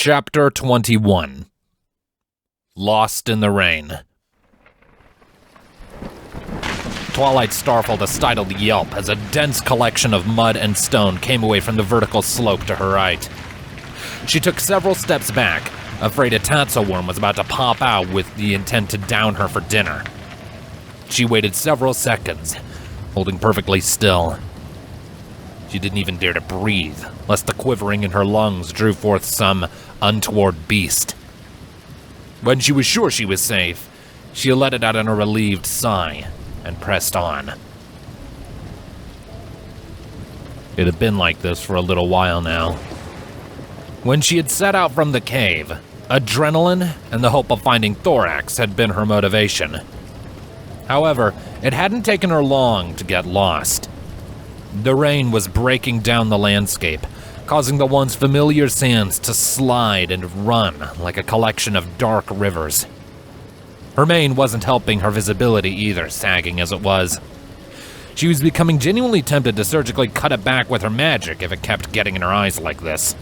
Chapter 21. Lost in the Rain. Twilight startled a startled yelp as a dense collection of mud and stone came away from the vertical slope to her right. She took several steps back, afraid a Tatsu worm was about to pop out with the intent to down her for dinner. She waited several seconds, holding perfectly still. She didn't even dare to breathe, lest the quivering in her lungs drew forth some untoward beast. When she was sure she was safe, she let it out in a relieved sigh and pressed on. It had been like this for a little while now. When she had set out from the cave, adrenaline and the hope of finding Thorax had been her motivation. However, it hadn't taken her long to get lost. The rain was breaking down the landscape, causing the once familiar sands to slide and run like a collection of dark rivers. Her mane wasn't helping her visibility either, sagging as it was. She was becoming genuinely tempted to surgically cut it back with her magic if it kept getting in her eyes like this.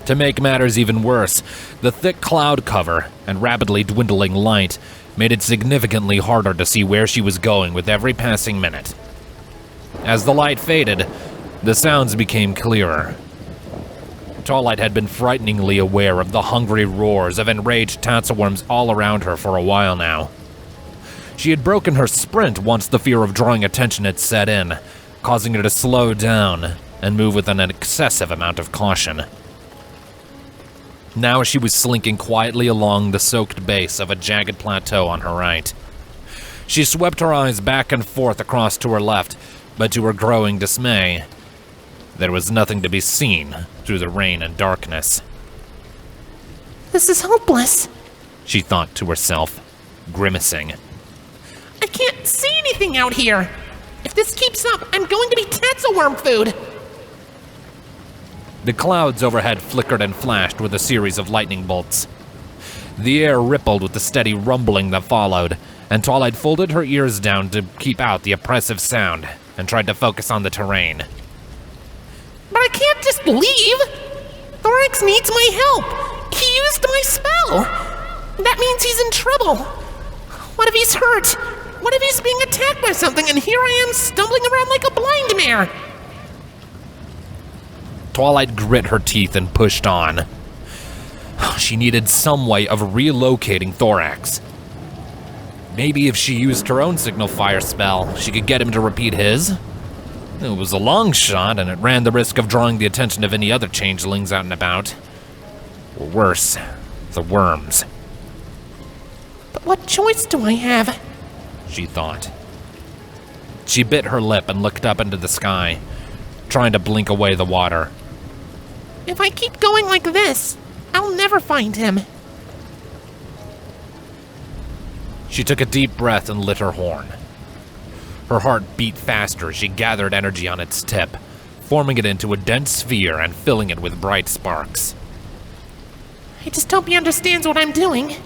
To make matters even worse, the thick cloud cover and rapidly dwindling light made it significantly harder to see where she was going with every passing minute. As the light faded, the sounds became clearer. Twilight had been frighteningly aware of the hungry roars of enraged Tatsu worms all around her for a while now. She had broken her sprint once the fear of drawing attention had set in, causing her to slow down and move with an excessive amount of caution. Now she was slinking quietly along the soaked base of a jagged plateau on her right. She swept her eyes back and forth across to her left, but to her growing dismay, there was nothing to be seen through the rain and darkness. This is hopeless, she thought to herself, grimacing. I can't see anything out here. If this keeps up, I'm going to be Tatsu worm food. The clouds overhead flickered and flashed with a series of lightning bolts. The air rippled with the steady rumbling that followed, and Twilight folded her ears down to keep out the oppressive sound and tried to focus on the terrain. But I can't just leave. Thorax needs my help. He used my spell. That means he's in trouble. What if he's hurt? What if he's being attacked by something and here I am stumbling around like a blind mare? Twilight grit her teeth and pushed on. She needed some way of relocating Thorax. Maybe if she used her own signal fire spell, she could get him to repeat his? It was a long shot, and it ran the risk of drawing the attention of any other changelings out and about. Or worse, the worms. But what choice do I have? She thought. She bit her lip and looked up into the sky, trying to blink away the water. If I keep going like this, I'll never find him. She took a deep breath and lit her horn. Her heart beat faster as she gathered energy on its tip, forming it into a dense sphere and filling it with bright sparks. I just hope he understands what I'm doing.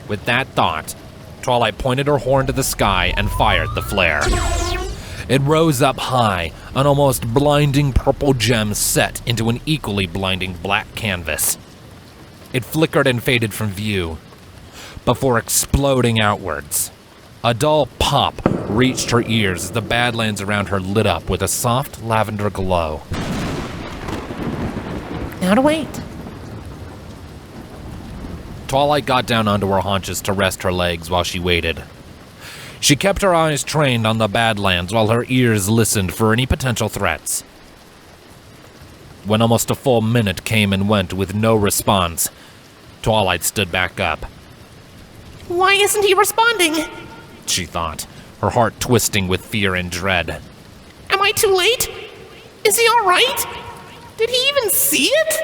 With that thought, Twilight pointed her horn to the sky and fired the flare. It rose up high, an almost blinding purple gem set into an equally blinding black canvas. It flickered and faded from view, before exploding outwards. A dull pop reached her ears as the badlands around her lit up with a soft lavender glow. Now to wait. Twilight got down onto her haunches to rest her legs while she waited. She kept her eyes trained on the badlands while her ears listened for any potential threats. When almost a full minute came and went with no response, Twilight stood back up. Why isn't he responding? She thought, her heart twisting with fear and dread. Am I too late? Is he all right? Did he even see it?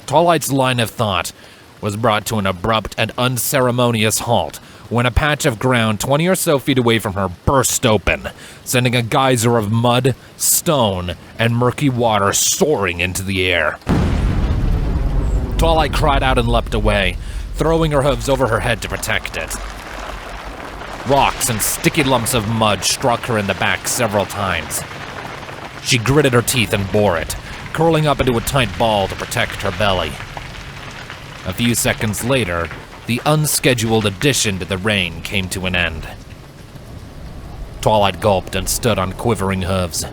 Twilight's line of thought was brought to an abrupt and unceremonious halt when a patch of ground 20 or so feet away from her burst open, sending a geyser of mud, stone, and murky water soaring into the air. Twilight cried out and leapt away, throwing her hooves over her head to protect it. Rocks and sticky lumps of mud struck her in the back several times. She gritted her teeth and bore it, curling up into a tight ball to protect her belly. A few seconds later, the unscheduled addition to the rain came to an end. Twilight gulped and stood on quivering hooves.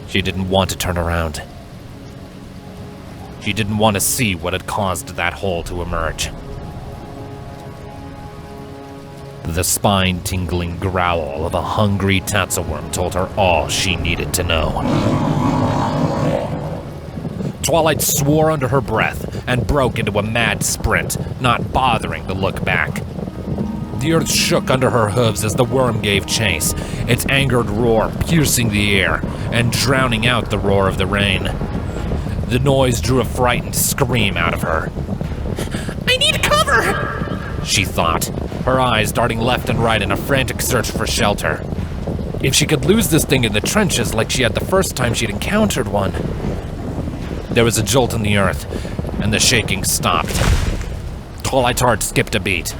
She didn't want to turn around. She didn't want to see what had caused that hole to emerge. The spine-tingling growl of a hungry Tatsu worm told her all she needed to know. Twilight swore under her breath and broke into a mad sprint, not bothering to look back. The earth shook under her hooves as the worm gave chase, its angered roar piercing the air and drowning out the roar of the rain. The noise drew a frightened scream out of her. I need cover, she thought, her eyes darting left and right in a frantic search for shelter. If she could lose this thing in the trenches like she had the first time she'd encountered one. There was a jolt in the earth, and the shaking stopped. Twilight's heart skipped a beat.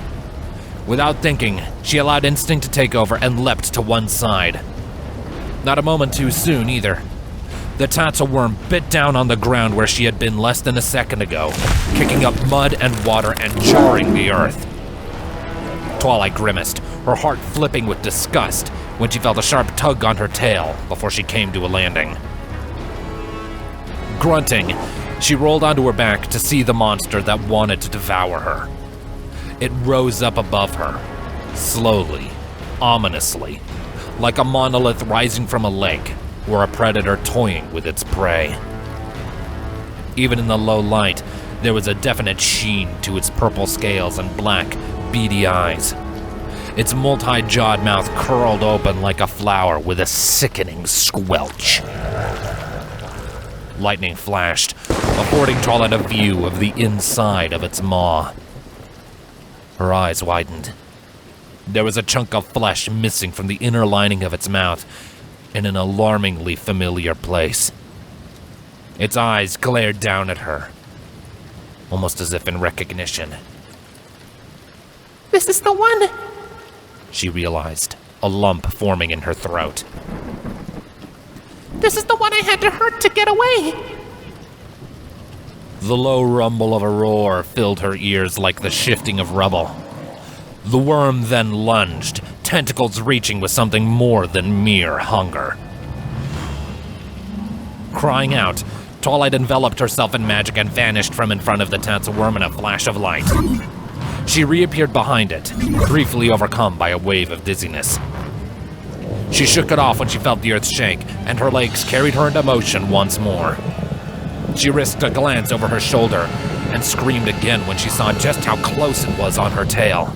Without thinking, she allowed instinct to take over and leapt to one side. Not a moment too soon, either. The Tatsu worm bit down on the ground where she had been less than a second ago, kicking up mud and water and jarring the earth. Twilight grimaced, her heart flipping with disgust when she felt a sharp tug on her tail before she came to a landing. Grunting, she rolled onto her back to see the monster that wanted to devour her. It rose up above her, slowly, ominously, like a monolith rising from a lake or a predator toying with its prey. Even in the low light, there was a definite sheen to its purple scales and black, beady eyes. Its multi-jawed mouth curled open like a flower with a sickening squelch. Lightning flashed, affording Twilight a view of the inside of its maw. Her eyes widened. There was a chunk of flesh missing from the inner lining of its mouth in an alarmingly familiar place. Its eyes glared down at her, almost as if in recognition. This is the one, she realized, a lump forming in her throat. This is the one I had to hurt to get away. The low rumble of a roar filled her ears like the shifting of rubble. The worm then lunged, tentacles reaching with something more than mere hunger. Crying out, Twilight enveloped herself in magic and vanished from in front of the Tatsu worm in a flash of light. She reappeared behind it, briefly overcome by a wave of dizziness. She shook it off when she felt the earth shake, and her legs carried her into motion once more. She risked a glance over her shoulder and screamed again when she saw just how close it was on her tail.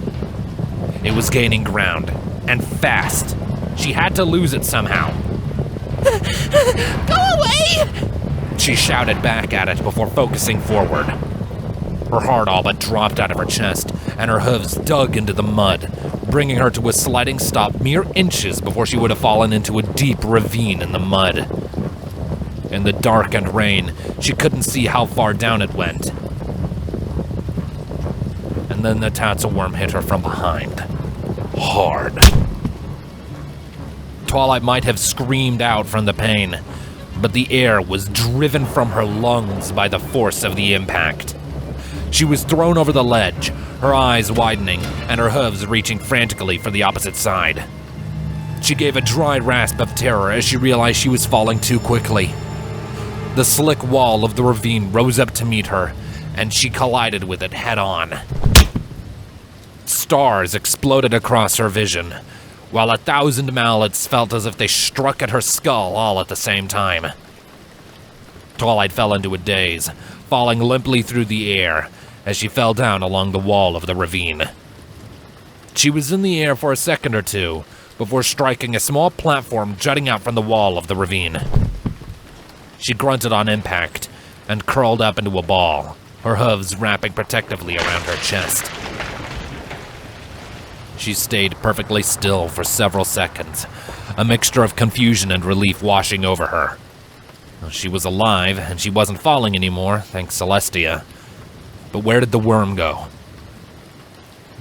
It was gaining ground, and fast. She had to lose it somehow. Go away! She shouted back at it before focusing forward. Her heart all but dropped out of her chest, and her hooves dug into the mud, bringing her to a sliding stop mere inches before she would have fallen into a deep ravine in the mud. In the dark and rain, she couldn't see how far down it went. And then the Tatsu worm hit her from behind. Hard. Twilight might have screamed out from the pain, but the air was driven from her lungs by the force of the impact. She was thrown over the ledge, her eyes widening and her hooves reaching frantically for the opposite side. She gave a dry rasp of terror as she realized she was falling too quickly. The slick wall of the ravine rose up to meet her, and she collided with it head-on. Stars exploded across her vision, while 1,000 mallets felt as if they struck at her skull all at the same time. Twilight fell into a daze, falling limply through the air as she fell down along the wall of the ravine. She was in the air for a second or two before striking a small platform jutting out from the wall of the ravine. She grunted on impact and curled up into a ball, her hooves wrapping protectively around her chest. She stayed perfectly still for several seconds, a mixture of confusion and relief washing over her. She was alive, and she wasn't falling anymore, thanks Celestia. But where did the worm go?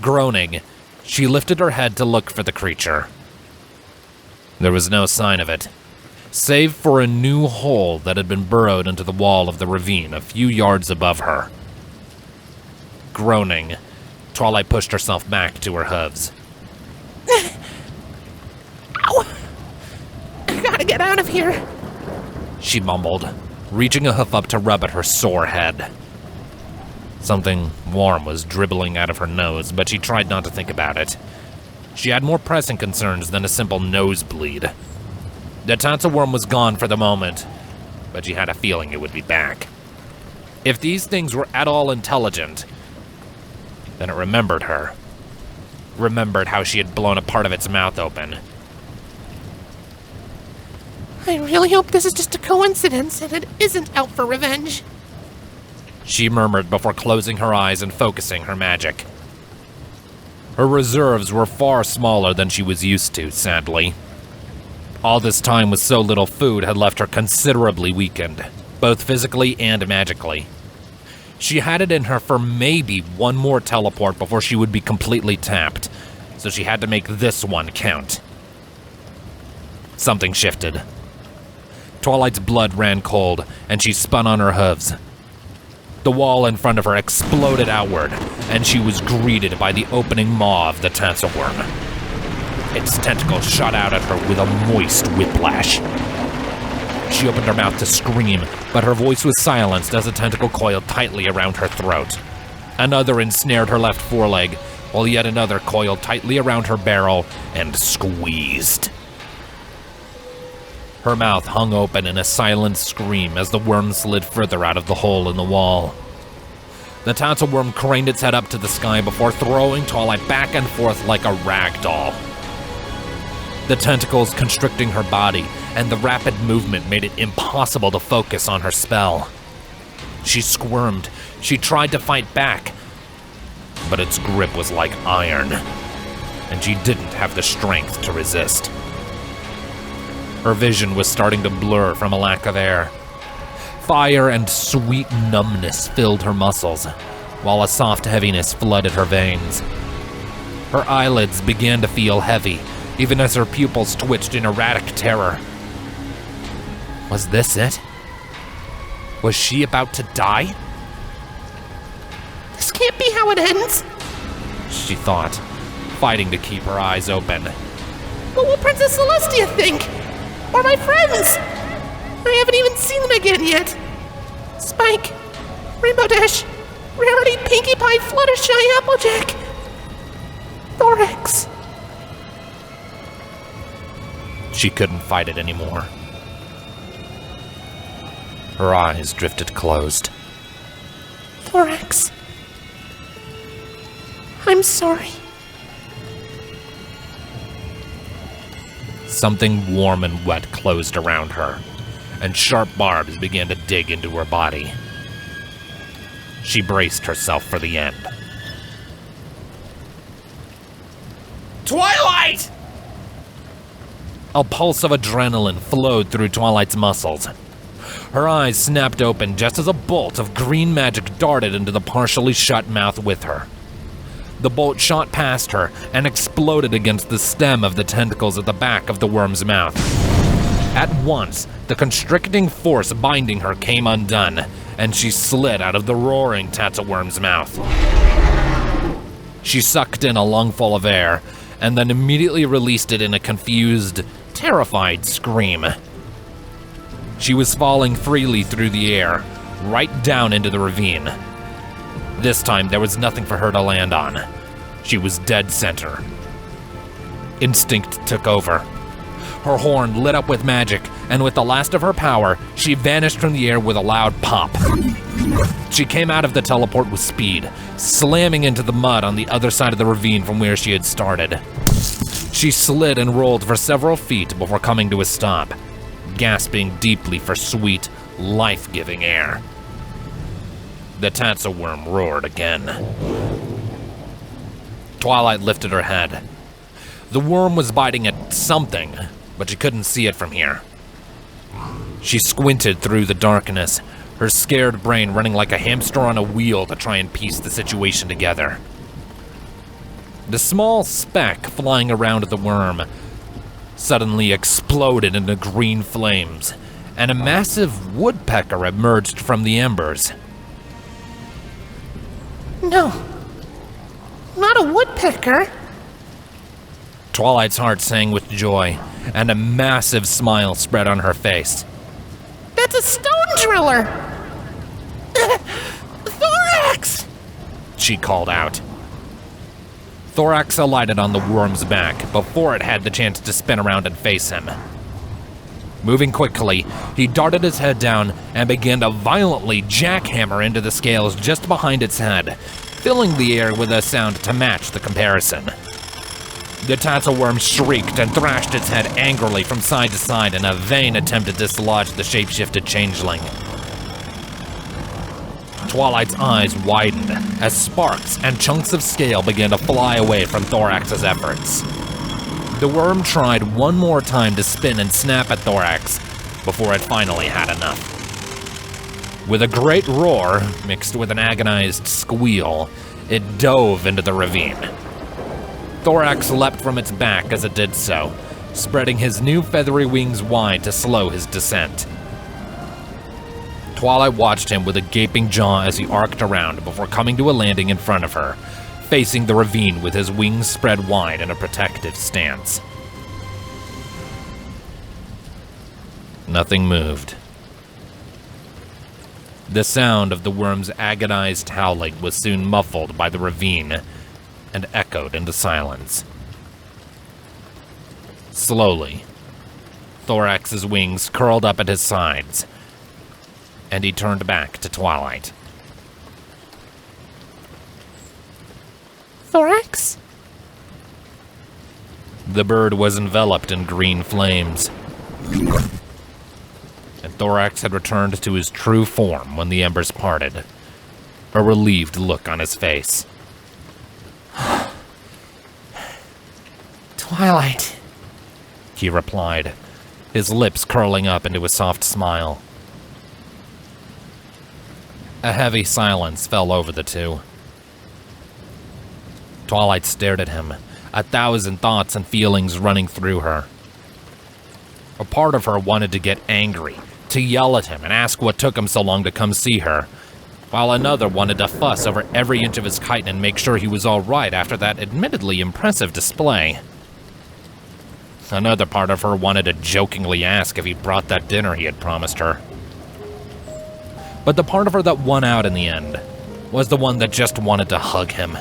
Groaning, she lifted her head to look for the creature. There was no sign of it. save for a new hole that had been burrowed into the wall of the ravine a few yards above her. Groaning, Twilight pushed herself back to her hooves. Ow! I gotta get out of here, she mumbled, reaching a hoof up to rub at her sore head. Something warm was dribbling out of her nose, but she tried not to think about it. She had more pressing concerns than a simple nosebleed. The Tatsu worm was gone for the moment, but she had a feeling it would be back. If these things were at all intelligent, then it remembered her. Remembered how she had blown a part of its mouth open. I really hope this is just a coincidence and it isn't out for revenge, she murmured before closing her eyes and focusing her magic. Her reserves were far smaller than she was used to, sadly. All this time with so little food had left her considerably weakened, both physically and magically. She had it in her for maybe one more teleport before she would be completely tapped, so she had to make this one count. Something shifted. Twilight's blood ran cold, and she spun on her hooves. The wall in front of her exploded outward, and she was greeted by the opening maw of the Tatsu worm. Its tentacles shot out at her with a moist whiplash. She opened her mouth to scream, but her voice was silenced as a tentacle coiled tightly around her throat. Another ensnared her left foreleg, while yet another coiled tightly around her barrel and squeezed. Her mouth hung open in a silent scream as the worm slid further out of the hole in the wall. The Tatsu worm craned its head up to the sky before throwing Twilight back and forth like a rag doll. The tentacles constricting her body and the rapid movement made it impossible to focus on her spell. She squirmed. She tried to fight back, but its grip was like iron, and she didn't have the strength to resist. Her vision was starting to blur from a lack of air. Fire and sweet numbness filled her muscles, while a soft heaviness flooded her veins. Her eyelids began to feel heavy, even as her pupils twitched in erratic terror. Was this it? Was she about to die? This can't be how it ends, she thought, fighting to keep her eyes open. What will Princess Celestia think? Or my friends? I haven't even seen them again yet. Spike, Rainbow Dash, Rarity, Pinkie Pie, Fluttershy, Applejack, Thorax. She couldn't fight it anymore. Her eyes drifted closed. Thorax, I'm sorry. Something warm and wet closed around her, and sharp barbs began to dig into her body. She braced herself for the end. Twilight! A pulse of adrenaline flowed through Twilight's muscles. Her eyes snapped open just as a bolt of green magic darted into the partially shut mouth with her. The bolt shot past her and exploded against the stem of the tentacles at the back of the worm's mouth. At once, the constricting force binding her came undone, and she slid out of the roaring Tatsu worm's mouth. She sucked in a lungful of air, and then immediately released it in a confused, terrified scream. She was falling freely through the air, right down into the ravine. This time, there was nothing for her to land on. She was dead center. Instinct took over. Her horn lit up with magic, and with the last of her power, she vanished from the air with a loud pop. She came out of the teleport with speed, slamming into the mud on the other side of the ravine from where she had started. She slid and rolled for several feet before coming to a stop, gasping deeply for sweet, life-giving air. The Tatsu worm roared again. Twilight lifted her head. The worm was biting at something, but she couldn't see it from here. She squinted through the darkness, her scared brain running like a hamster on a wheel to try and piece the situation together. The small speck flying around the worm suddenly exploded into green flames, and a massive woodpecker emerged from the embers. No, not a woodpecker. Twilight's heart sang with joy, and a massive smile spread on her face. That's a stone driller! Thorax! She called out. Thorax alighted on the worm's back before it had the chance to spin around and face him. Moving quickly, he darted his head down and began to violently jackhammer into the scales just behind its head, filling the air with a sound to match the comparison. The Tatsu worm shrieked and thrashed its head angrily from side to side in a vain attempt to dislodge the shapeshifted changeling. Twilight's eyes widened as sparks and chunks of scale began to fly away from Thorax's efforts. The worm tried one more time to spin and snap at Thorax before it finally had enough. With a great roar, mixed with an agonized squeal, it dove into the ravine. Thorax leapt from its back as it did so, spreading his new feathery wings wide to slow his descent. Twilight watched him with a gaping jaw as he arced around before coming to a landing in front of her, facing the ravine with his wings spread wide in a protective stance. Nothing moved. The sound of the worm's agonized howling was soon muffled by the ravine and echoed into silence. Slowly, Thorax's wings curled up at his sides, and he turned back to Twilight. Thorax? The bird was enveloped in green flames, and Thorax had returned to his true form when the embers parted, a relieved look on his face. Twilight, He replied, his lips curling up into a soft smile. A heavy silence fell over the two. Twilight stared at him, 1,000 thoughts and feelings running through her. A part of her wanted to get angry, to yell at him and ask what took him so long to come see her, while another wanted to fuss over every inch of his chitin and make sure he was all right after that admittedly impressive display. Another part of her wanted to jokingly ask if he brought that dinner he had promised her. But the part of her that won out in the end was the one that just wanted to hug him.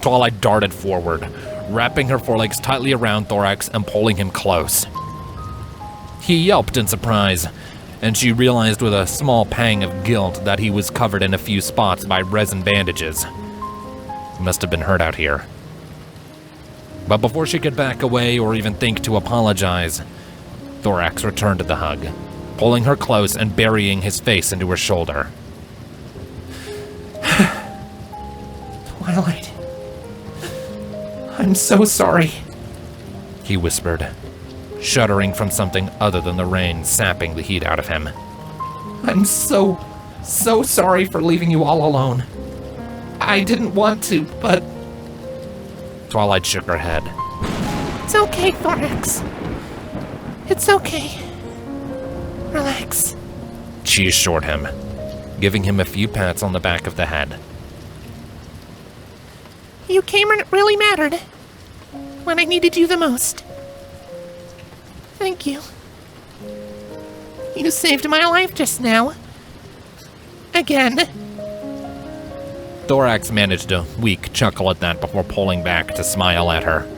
Twilight darted forward, wrapping her forelegs tightly around Thorax and pulling him close. He yelped in surprise, and she realized with a small pang of guilt that he was covered in a few spots by resin bandages. He must have been hurt out here. But before she could back away or even think to apologize, Thorax returned to the hug, pulling her close and burying his face into her shoulder. Twilight, I'm so sorry, he whispered, shuddering from something other than the rain sapping the heat out of him. I'm so sorry for leaving you all alone. I didn't want to, but... Twilight shook her head. It's okay, Thorax. It's okay. Relax. She assured him, giving him a few pats on the back of the head. You came when it really mattered. When I needed you the most. Thank you. You saved my life just now. Again. Thorax managed a weak chuckle at that before pulling back to smile at her.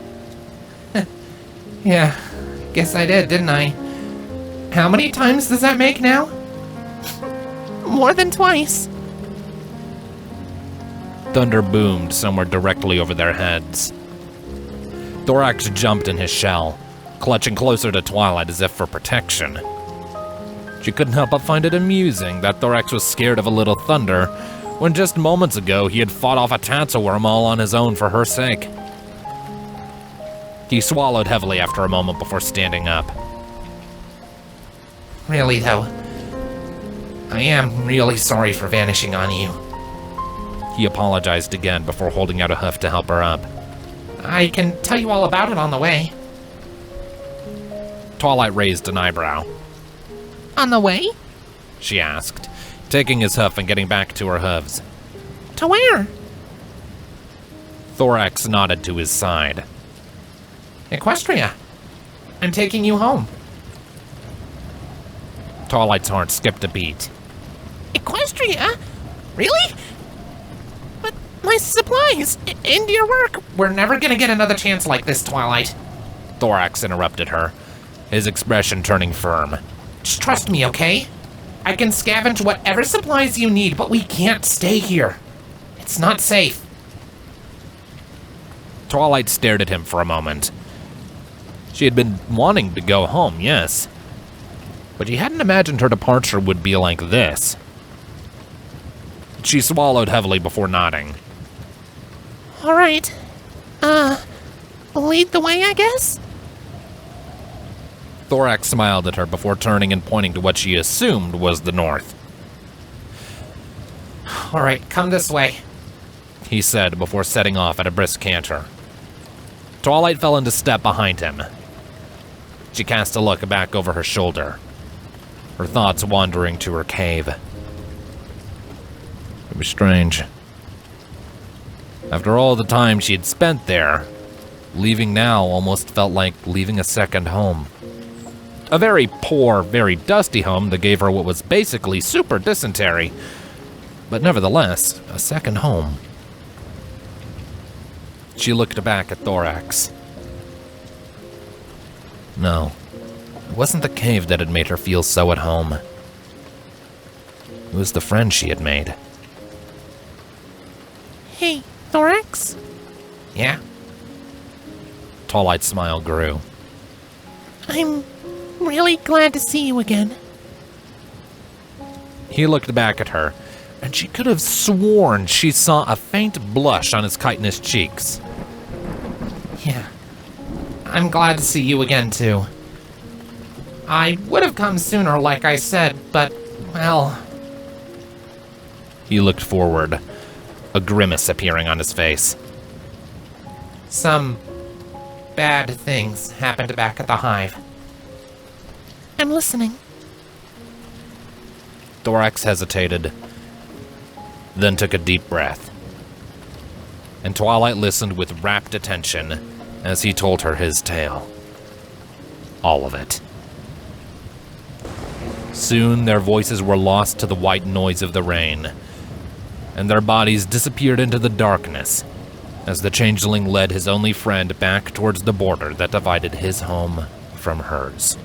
Yeah, guess I did, didn't I? How many times does that make now? More than twice. Thunder boomed somewhere directly over their heads. Thorax jumped in his shell, clutching closer to Twilight as if for protection. She couldn't help but find it amusing that Thorax was scared of a little thunder, when just moments ago he had fought off a Tatsu worm all on his own for her sake. He swallowed heavily after a moment before standing up. Really, though, I am really sorry for vanishing on you. He apologized again before holding out a hoof to help her up. I can tell you all about it on the way. Twilight raised an eyebrow. On the way? She asked, taking his hoof and getting back to her hooves. To where? Thorax nodded to his side. Equestria. I'm taking you home. Twilight's heart skipped a beat. Equestria? Really? But my supplies and your work. We're never gonna get another chance like this, Twilight. Thorax interrupted her, his expression turning firm. Just trust me, okay? I can scavenge whatever supplies you need, but we can't stay here. It's not safe. Twilight stared at him for a moment. She had been wanting to go home, yes, but she hadn't imagined her departure would be like this. She swallowed heavily before nodding. All right. Lead the way, I guess? Thorax smiled at her before turning and pointing to what she assumed was the north. All right, come this way, he said before setting off at a brisk canter. Twilight fell into step behind him. She cast a look back over her shoulder, her thoughts wandering to her cave. It was strange. After all the time she had spent there, leaving now almost felt like leaving a second home. A very poor, very dusty home that gave her what was basically super dysentery, but nevertheless, a second home. She looked back at Thorax. No, it wasn't the cave that had made her feel so at home. It was the friend she had made. Hey, Thorax? Yeah? Twilight's smile grew. I'm really glad to see you again. He looked back at her, and she could have sworn she saw a faint blush on his chitinous cheeks. Yeah. I'm glad to see you again, too. I would have come sooner, like I said, but, well... He looked forward, a grimace appearing on his face. Some bad things happened back at the hive. I'm listening. Thorax hesitated, then took a deep breath. And Twilight listened with rapt attention as he told her his tale. All of it. Soon their voices were lost to the white noise of the rain, and their bodies disappeared into the darkness as the changeling led his only friend back towards the border that divided his home from hers.